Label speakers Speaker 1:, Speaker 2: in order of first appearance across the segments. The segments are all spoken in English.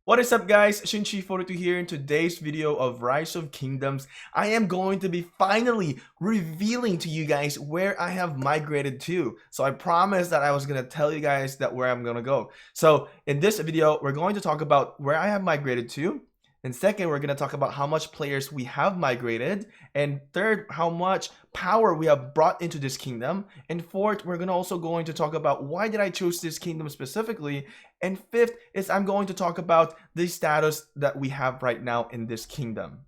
Speaker 1: What is up, guys? Shinchi42 here. In today's video of Rise of Kingdoms, I am going to be finally revealing to you guys where I have migrated to. So I promised that I was going to tell you guys that where I'm going to go. So in this video, we're going to talk about where I have migrated to. And second, we're going to talk about how much players we have migrated. And third, how much power we have brought into this kingdom. And fourth, we're also going to talk about why did I choose this kingdom specifically. And fifth is I'm going to talk about the status that we have right now in this kingdom.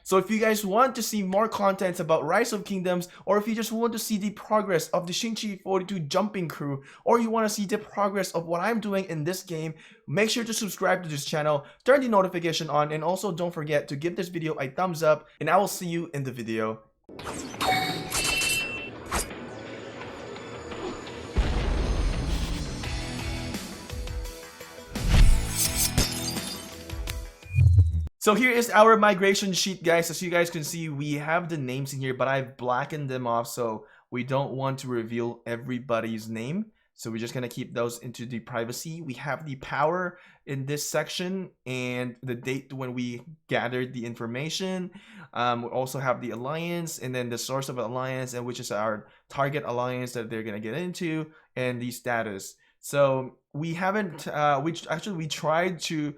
Speaker 1: So if you guys want to see more contents about Rise of Kingdoms, or if you just want to see the progress of the Shinchi42 jumping crew, or you want to see the progress of what I'm doing in this game, make sure to subscribe to this channel, turn the notification on, and also don't forget to give this video a thumbs up, and I will see you in the video. So here is our migration sheet, guys. As you guys can see, we have the names in here, but I've blackened them off so we don't want to reveal everybody's name. So we're just going to keep those into the privacy. We have the power in this section and the date when we gathered the information. We also have the alliance and then the source of alliance, and which is our target alliance that they're going to get into, and the status. So we haven't, we tried to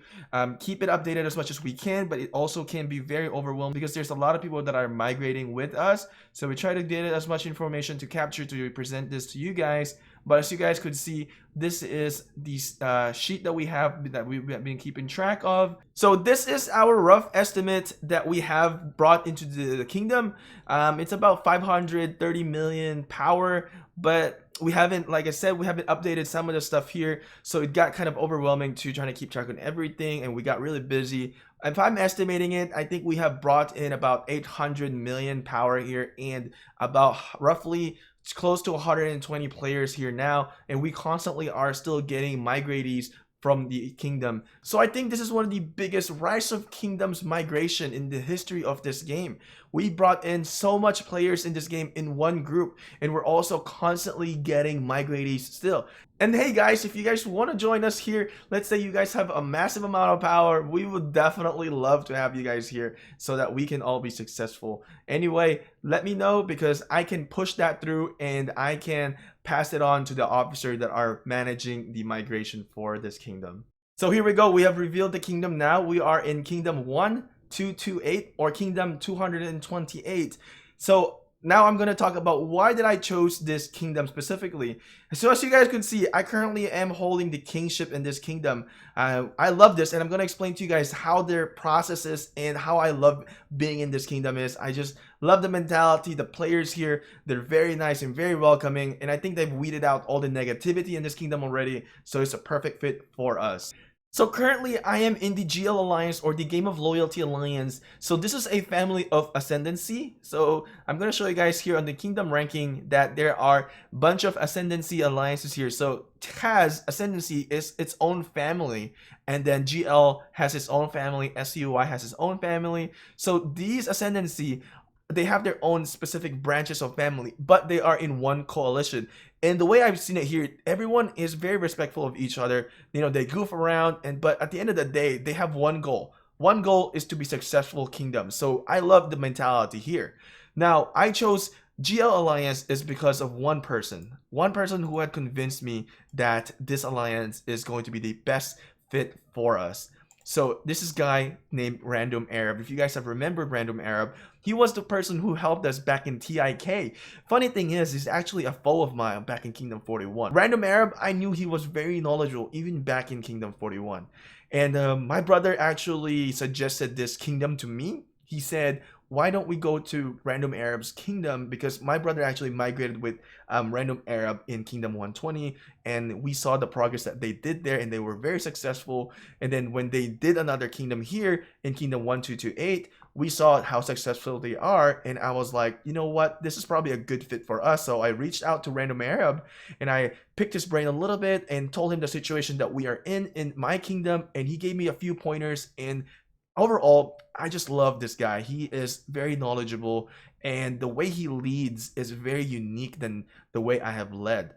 Speaker 1: keep it updated as much as we can, but it also can be very overwhelming because there's a lot of people that are migrating with us. So we try to get as much information to capture to present this to you guys. But as you guys could see, this is the sheet that we have that we've been keeping track of. So this is our rough estimate that we have brought into the kingdom. It's about 530 million power, but we haven't, like I said, we haven't updated some of the stuff here, so it got kind of overwhelming to trying to keep track on everything, and we got really busy. If I'm estimating it, I think we have brought in about 800 million power here, and about roughly close to 120 players here now, and we constantly are still getting migratees from the kingdom. So I think this is one of the biggest Rise of Kingdoms migration in the history of this game. We brought in so much players in this game in one group, and we're also constantly getting migratees still. And hey guys, if you guys want to join us here, let's say you guys have a massive amount of power, we would definitely love to have you guys here so that we can all be successful. Anyway, let me know because I can push that through and I can pass it on to the officer that are managing the migration for this kingdom. So here we go. We have revealed the kingdom now. We are in Kingdom 1228 or Kingdom 228. So now I'm going to talk about why did I chose this kingdom specifically. So as you guys can see, I currently am holding the kingship in this kingdom. I love this, and I'm going to explain to you guys how their process is and how I love being in this kingdom is. I just love the mentality, the players here. They're very nice and very welcoming, and I think they've weeded out all the negativity in this kingdom already, so it's a perfect fit for us. So currently I am in the DGL Alliance, or the Game of Loyalty Alliance. So this is a family of ascendancy. So I'm going to show you guys here on the kingdom ranking that there are a bunch of ascendancy alliances here. So Taz ascendancy is its own family, and then GL has its own family, SCUY has its own family. So these ascendancy, they have their own specific branches of family, but they are in one coalition. And the way I've seen it here, everyone is very respectful of each other. You know, they goof around, but at the end of the day, they have one goal. One goal is to be successful kingdom. So I love the mentality here. Now, I chose GL Alliance is because of one person who had convinced me that this alliance is going to be the best fit for us. So this is a guy named Randomarab. If you guys have remembered Randomarab, he was the person who helped us back in TIK. Funny thing is, he's actually a foe of mine back in Kingdom 41. Randomarab, I knew he was very knowledgeable even back in Kingdom 41. And my brother actually suggested this kingdom to me. He said, why don't we go to Randomarab's kingdom? Because my brother actually migrated with Randomarab in Kingdom 120, and we saw the progress that they did there, and they were very successful. And then when they did another kingdom here in Kingdom 1228, we saw how successful they are, and I was like, you know what, this is probably a good fit for us. So I reached out to Randomarab and I picked his brain a little bit and told him the situation that we are in my kingdom, and he gave me a few pointers. And overall, I just love this guy. He is very knowledgeable, and the way he leads is very unique than the way I have led.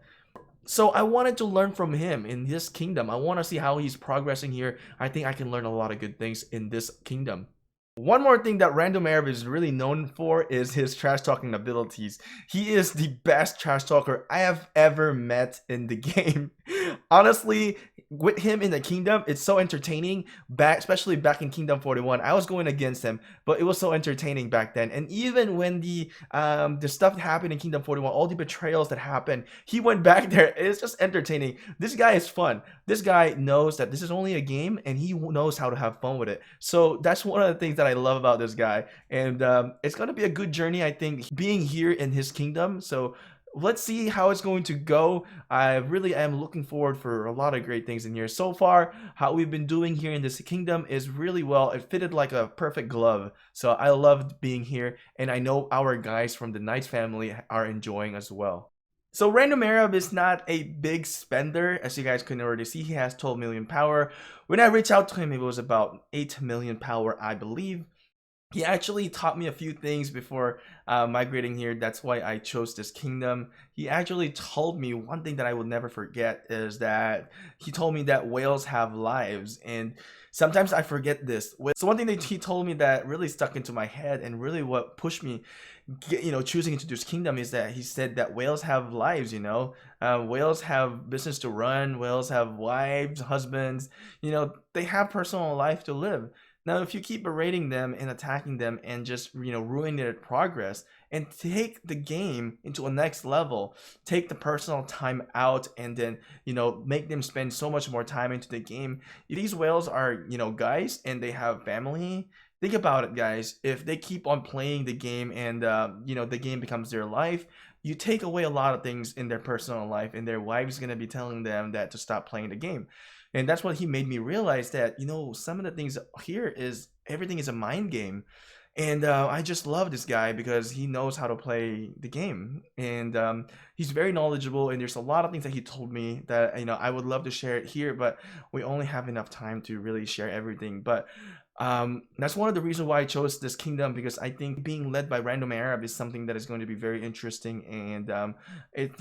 Speaker 1: So I wanted to learn from him in his kingdom. I want to see how he's progressing here. I think I can learn a lot of good things in this kingdom. One more thing that Randomarab is really known for is his trash talking abilities. He is the best trash talker I have ever met in the game. Honestly, with him in the kingdom, it's so entertaining. Especially back in Kingdom 41, I was going against him, but it was so entertaining back then. And even when the stuff that happened in Kingdom 41, all the betrayals that happened, he went back there. It's just entertaining. This guy is fun. This guy knows that this is only a game, and he knows how to have fun with it. So that's one of the things that I love about this guy. And it's gonna be a good journey, I think, being here in his kingdom. So let's see how it's going to go. I really am looking forward for a lot of great things in here. So far, how we've been doing here in this kingdom is really well. It fitted like a perfect glove. So I loved being here, and I know our guys from the Knights family are enjoying as well. So Randomarab is not a big spender, as you guys can already see. He has 12 million power. When I reached out to him, it was about 8 million power, I believe. He actually taught me a few things before migrating here. That's why I chose this kingdom. He actually told me one thing that I will never forget is that he told me that whales have lives, and sometimes I forget this. So one thing that he told me that really stuck into my head and really what pushed me choosing into this kingdom is that he said that whales have lives. Whales have business to run. Whales have wives, husbands. They have personal life to live. Now, if you keep berating them and attacking them and just ruin their progress and take the game into a next level, take the personal time out, and then make them spend so much more time into the game. These whales are guys, and they have family. Think about it, guys. If they keep on playing the game and the game becomes their life, you take away a lot of things in their personal life, and their wife's gonna be telling them that to stop playing the game. And that's what he made me realize that some of the things here is everything is a mind game. And I just love this guy because he knows how to play the game, and he's very knowledgeable, and there's a lot of things that he told me that I would love to share it here, but we only have enough time to really share everything. But that's one of the reasons why I chose this kingdom, because I think being led by Randomarab is something that is going to be very interesting, and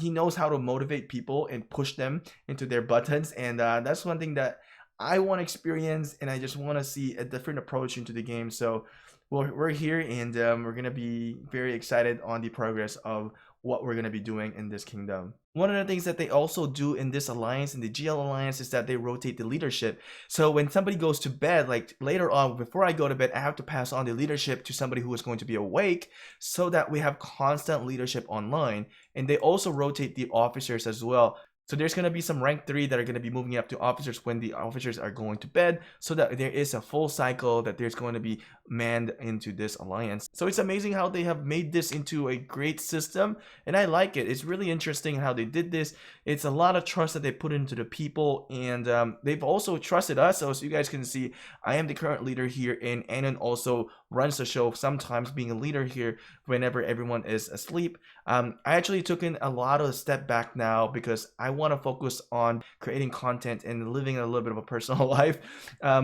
Speaker 1: he knows how to motivate people and push them into their buttons, and that's one thing that I want to experience, and I just want to see a different approach into the game. So we're here, and we're gonna be very excited on the progress of what we're gonna be doing in this kingdom. One of the things that they also do in this alliance, in the GL Alliance, is that they rotate the leadership. So when somebody goes to bed, like later on, before I go to bed, I have to pass on the leadership to somebody who is going to be awake, so that we have constant leadership online. And they also rotate the officers as well. So there's going to be some rank 3 that are going to be moving up to officers when the officers are going to bed, so that there is a full cycle that there's going to be manned into this alliance. So it's amazing how they have made this into a great system, and I like it. It's really interesting how they did this. It's a lot of trust that they put into the people, and they've also trusted us. So as you guys can see, I am the current leader here, and Anon also runs the show, sometimes being a leader here whenever everyone is asleep. I actually took in a lot of a step back now because I want to focus on creating content and living a little bit of a personal life.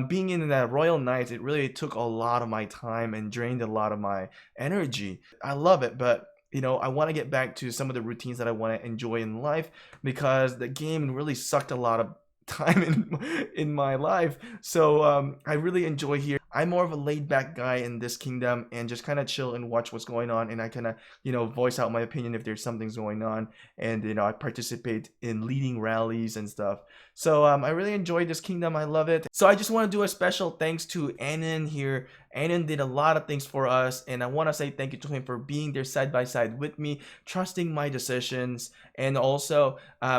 Speaker 1: Being in the Royal Knights, it really took a lot of my time and drained a lot of my energy. I love it, but I want to get back to some of the routines that I want to enjoy in life, because the game really sucked a lot of time in my life. So I really enjoy here. I'm more of a laid back guy in this kingdom, and just kind of chill and watch what's going on, and I kind of voice out my opinion if there's something's going on, and I participate in leading rallies and stuff. So I really enjoy this kingdom. I love it. So I just want to do a special thanks to Anon here. Anon did a lot of things for us, and I want to say thank you to him for being there side by side with me, trusting my decisions, and also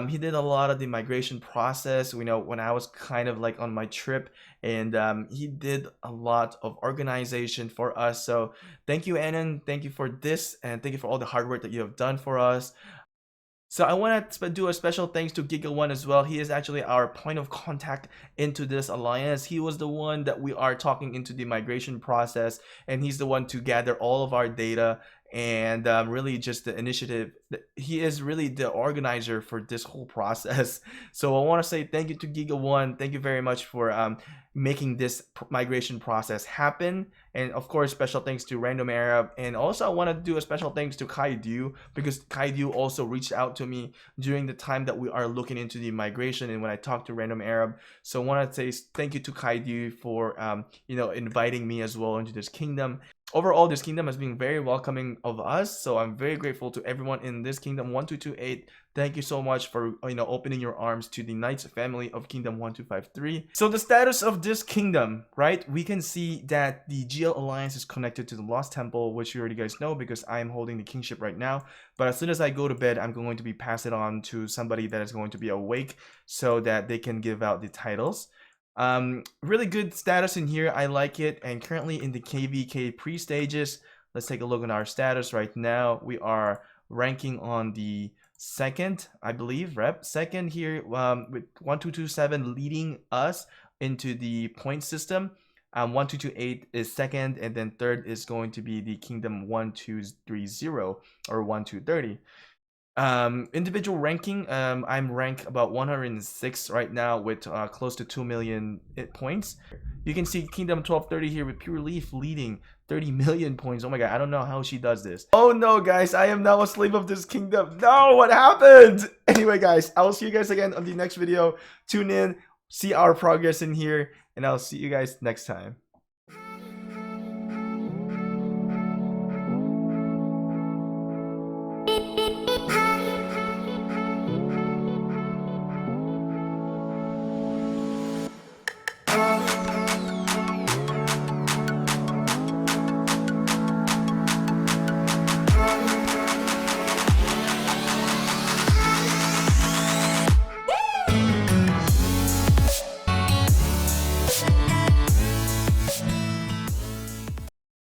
Speaker 1: he did a lot of the migration process, when I was kind of like on my trip, and he did a lot of organization for us. So thank you, Anon. Thank you for this, and thank you for all the hard work that you have done for us. So I want to do a special thanks to Giga1 as well. He is actually our point of contact into this alliance. He was the one that we are talking into the migration process, and he's the one to gather all of our data. and really just the initiative. He is really the organizer for this whole process. So I want to say thank you to Giga1. Thank you very much for making this migration process happen. And of course, special thanks to Randomarab. And also I want to do a special thanks to Kaidu, because Kaidu also reached out to me during the time that we are looking into the migration and when I talked to Randomarab. So I want to say thank you to Kaidu for inviting me as well into this kingdom. Overall, this kingdom has been very welcoming of us, so I'm very grateful to everyone in this kingdom 1228. Thank you so much for opening your arms to the Knights family of Kingdom 1253. So the status of this kingdom, right? We can see that the DGL Alliance is connected to the Lost Temple, which you already guys know because I am holding the kingship right now. But as soon as I go to bed, I'm going to be pass it on to somebody that is going to be awake so that they can give out the titles. Really good status in here. I like it. And currently in the KVK pre-stages, let's take a look at our status right now. We are ranking on the second, I believe, second here, with 1227 leading us into the point system. 1228 is second, and then third is going to be the Kingdom 1230 or 1230. Individual ranking, I'm ranked about 106 right now with close to 2 million points. You can see Kingdom 1230 here with Pure Leaf leading 30 million points. Oh my god, I don't know how she does this. Oh no, guys, I am now a slave of this kingdom. No, what happened? Anyway, guys, I will see you guys again on the next video. Tune in, see our progress in here, and I'll see you guys next time.